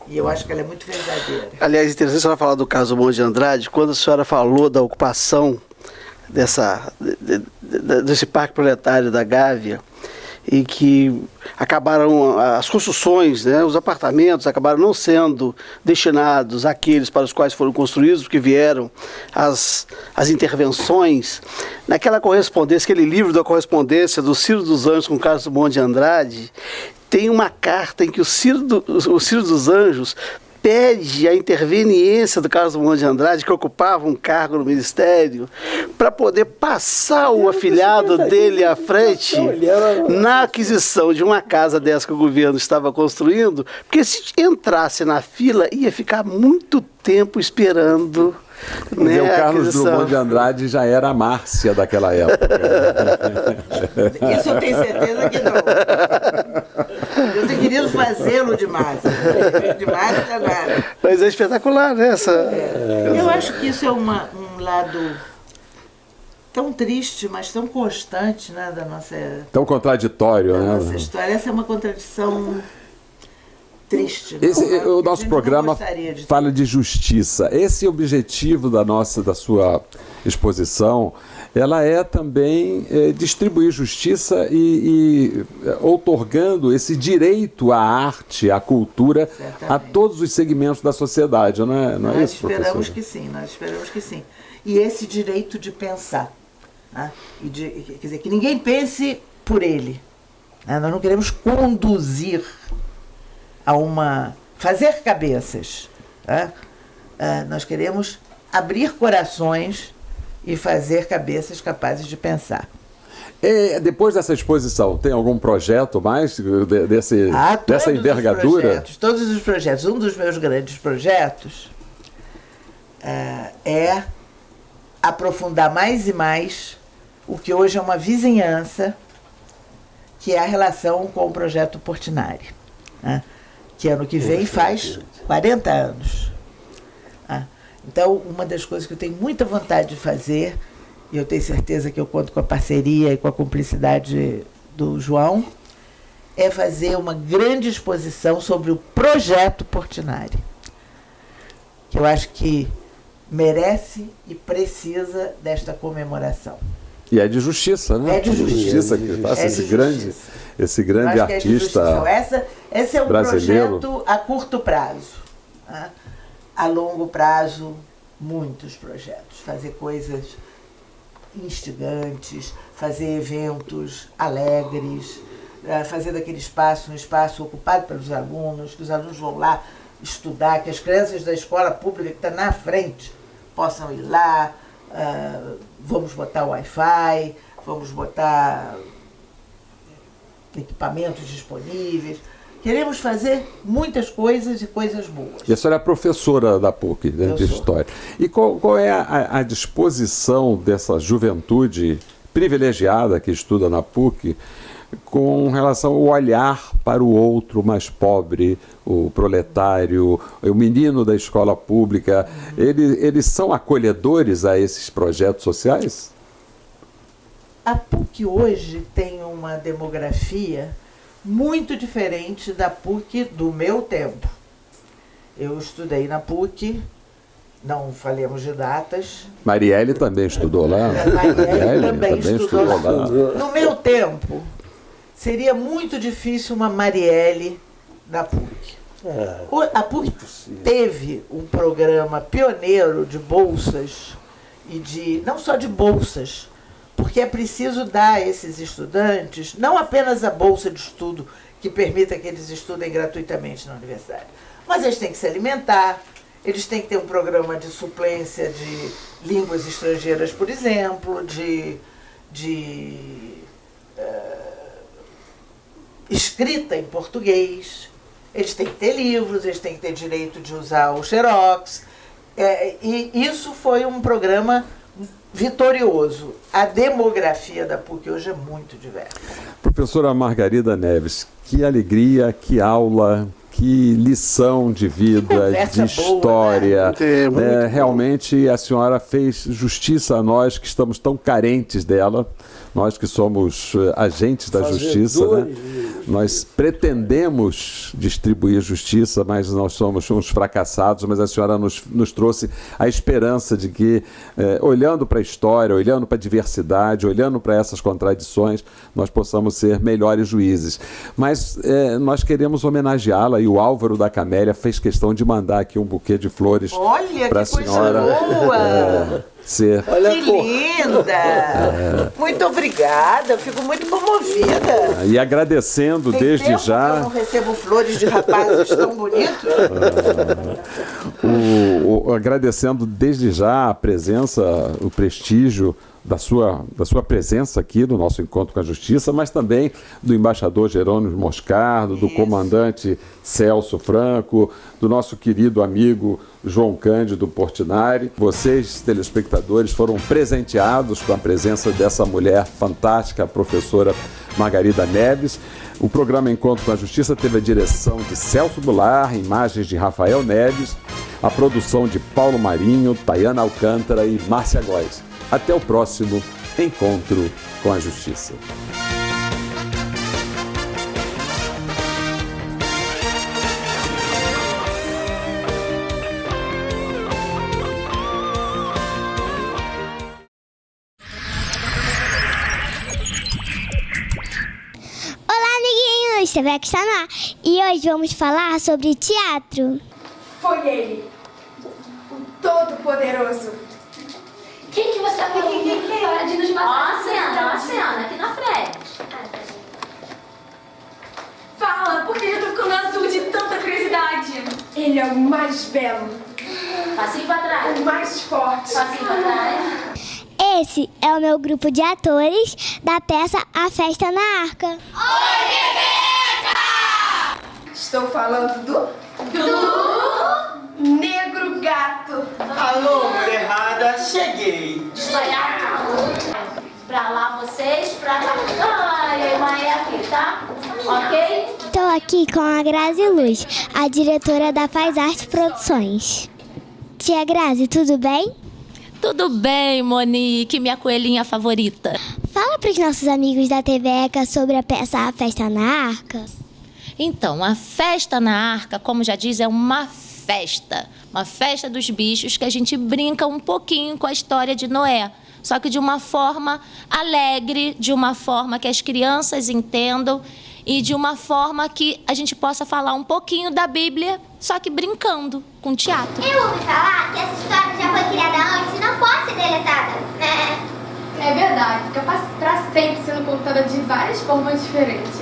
E eu acho que ela é muito verdadeira.
Aliás, interessante a senhora falar do Carlos Drummond de Andrade, quando a senhora falou da ocupação desse parque proletário da Gávea, e que acabaram, as construções, né, os apartamentos acabaram não sendo destinados àqueles para os quais foram construídos, porque vieram as intervenções. Naquela correspondência, aquele livro da correspondência do Ciro dos Anjos com Carlos Drummond de Andrade, tem uma carta em que o Ciro dos Anjos pede a interveniência do Carlos Drummond de Andrade, que ocupava um cargo no Ministério, para poder passar o afilhado dele à frente na aquisição de uma casa dessa que o governo estava construindo, porque se entrasse na fila ia ficar muito tempo esperando.
Né, o Carlos Drummond de Andrade já era a Márcia daquela época.
Isso eu tenho certeza que não. Eu tenho querido fazê-lo de Márcia. De Márcia nada.
Mas é espetacular, né?
Eu acho que isso é um lado tão triste, mas tão constante, né, da nossa
Tão contraditório, né?
história. Essa é uma contradição triste.
O nosso programa fala de justiça. Esse objetivo da sua exposição, ela é também distribuir justiça e outorgando esse direito à arte, à cultura,
certamente,
a todos os segmentos da sociedade, não é
nós
isso, professor?
Nós esperamos que sim. E esse direito de pensar, né? Quer dizer, que ninguém pense por ele, né? Nós não queremos conduzir fazer cabeças, né? Nós queremos abrir corações e fazer cabeças capazes de pensar.
Depois dessa exposição, tem algum projeto mais dessa envergadura?
Todos os projetos. Um dos meus grandes projetos é aprofundar mais e mais o que hoje é uma vizinhança, que é a relação com o projeto Portinari, né? Que ano que vem faz 40 anos. Então, uma das coisas que eu tenho muita vontade de fazer, e eu tenho certeza que eu conto com a parceria e com a cumplicidade do João, é fazer uma grande exposição sobre o projeto Portinari, que eu acho que merece e precisa desta comemoração.
E é de justiça, né?
É de justiça.
Que faça esse grande artista
esse é um
brasileiro.
Projeto a curto prazo, né? A longo prazo, muitos projetos. Fazer coisas instigantes, fazer eventos alegres, fazer daquele espaço um espaço ocupado pelos alunos, que os alunos vão lá estudar, que as crianças da escola pública que está na frente possam ir lá. Vamos botar Wi-Fi, vamos botar equipamentos disponíveis. Queremos fazer muitas coisas e coisas boas.
E a senhora é professora da PUC, né, de História. E qual é a disposição dessa juventude privilegiada que estuda na PUC com relação ao olhar para o outro mais pobre, o proletário, o menino da escola pública? Eles são acolhedores a esses projetos sociais?
A PUC hoje tem uma demografia muito diferente da PUC do meu tempo. Eu estudei na PUC, não falemos de datas.
Marielle também estudou lá.
Marielle também estudou lá. No meu tempo, seria muito difícil uma Marielle da PUC. A PUC teve um programa pioneiro de bolsas, e não só de bolsas, porque é preciso dar a esses estudantes não apenas a bolsa de estudo que permita que eles estudem gratuitamente na universidade, mas eles têm que se alimentar, eles têm que ter um programa de suplência de línguas estrangeiras, por exemplo, de escrita em português, eles têm que ter livros, eles têm que ter direito de usar o Xerox, e isso foi um programa vitorioso. A demografia da PUC hoje é muito diversa.
Professora Margarida Neves, que alegria, que aula, que lição de vida, de história.
Boa, né?
Realmente a senhora fez justiça a nós que estamos tão carentes dela, nós que somos agentes da justiça, né? Nós pretendemos distribuir justiça, mas nós somos uns fracassados, mas a senhora nos trouxe a esperança de que, olhando para a história, olhando para a diversidade, olhando para essas contradições, nós possamos ser melhores juízes. Mas nós queremos homenageá-la, e o Álvaro da Camélia fez questão de mandar aqui um buquê de flores para a senhora.
Boa! Que linda! Muito obrigada, eu fico muito comovida.
E agradecendo desde já.
Eu não recebo flores de rapazes tão bonitos.
Agradecendo desde já a presença, o prestígio da sua presença aqui no nosso Encontro com a Justiça, mas também do embaixador Jerônimo Moscardo, do comandante Celso Franco, do nosso querido amigo João Cândido Portinari. Vocês, telespectadores, foram presenteados com a presença dessa mulher fantástica, a professora Margarida Neves. O programa Encontro com a Justiça teve a direção de Celso Goulart, imagens de Rafael Neves, a produção de Paulo Marinho, Tayana Alcântara e Márcia Góes. Até o próximo Encontro com a Justiça.
Você vai estar lá. E hoje vamos falar sobre teatro.
Foi ele, o Todo-Poderoso.
Quem que você tá falando? Para de nos matar. Ó a cena, aqui na frente.
Fala, porque eu tô ficando azul de tanta curiosidade. Ele é o mais belo,
Passinho pra trás.
o mais forte.
Passinho pra trás.
Esse é o meu grupo de atores da peça A Festa na Arca.
Estou falando do Negro Gato.
Alô, mulher errada, cheguei.
Espalhar tudo. Pra lá vocês, pra cá. Ai, a mãe é aqui, tá? Ok?
Estou aqui com a Grazi Luz, a diretora da Faz Arte Produções. Tia Grazi, tudo bem?
Tudo bem, Monique, minha coelhinha favorita.
Fala para os nossos amigos da TV ECA sobre a peça A Festa na Arca.
Então, a Festa na Arca, como já diz, é uma festa dos bichos que a gente brinca um pouquinho com a história de Noé, só que de uma forma alegre, de uma forma que as crianças entendam e de uma forma que a gente possa falar um pouquinho da Bíblia, só que brincando com teatro.
Eu ouvi falar que essa história já foi criada antes e não pode ser deletada, né?
É verdade, fica pra sempre sendo contada de várias formas diferentes.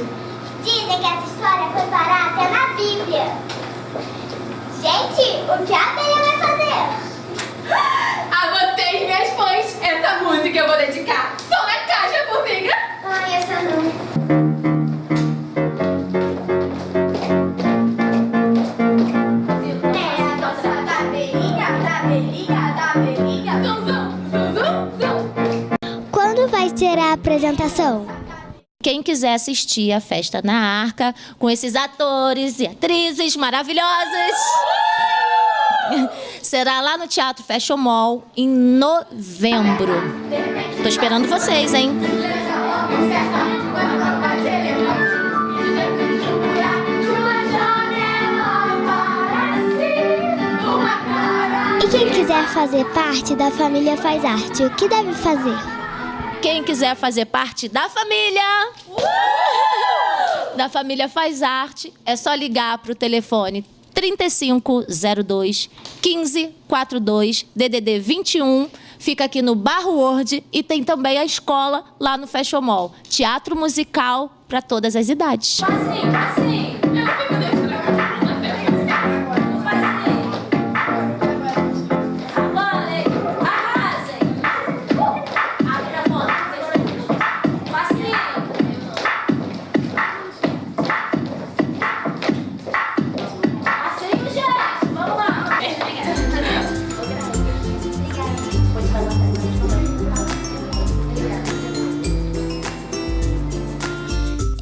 Dizem que essa história foi parar até na Bíblia. Gente, o que a Bíblia vai fazer?
A vocês, minhas fãs, essa música eu vou dedicar. Só na Caixa Formiga.
Ai, essa não. Quando vai ter a apresentação?
Quem quiser assistir a Festa na Arca com esses atores e atrizes maravilhosas, será lá no Teatro Fashion Mall em novembro. Tô esperando vocês, hein?
E quem quiser fazer parte da família Faz Arte, o que deve fazer?
Quem quiser fazer parte da família, Faz Arte, é só ligar para o telefone 3502 1542 DDD 21. Fica aqui no Barro World e tem também a escola lá no Fashion Mall. Teatro musical para todas as idades.
Passinho, passinho.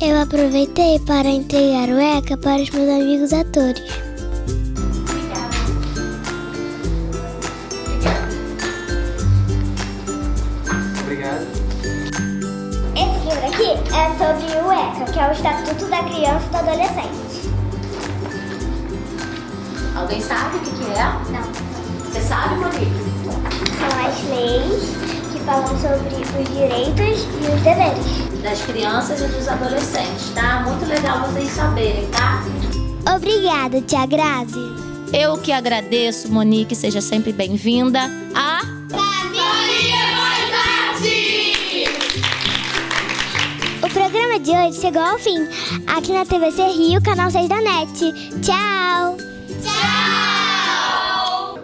Eu aproveitei para entregar o ECA para os meus amigos atores.
Obrigado.
Esse livro aqui é sobre o ECA, que é o Estatuto da Criança e do Adolescente.
Alguém sabe o que é?
Não.
Você sabe, Monique?
São as leis que falam sobre os direitos e os deveres
Das crianças e dos adolescentes, tá? Muito legal vocês saberem, tá?
Obrigada, tia Grazi.
Eu que agradeço, Monique, seja sempre bem-vinda a...
O programa de hoje chegou ao fim, aqui na TVC Rio, canal 6 da NET. Tchau!
Tchau!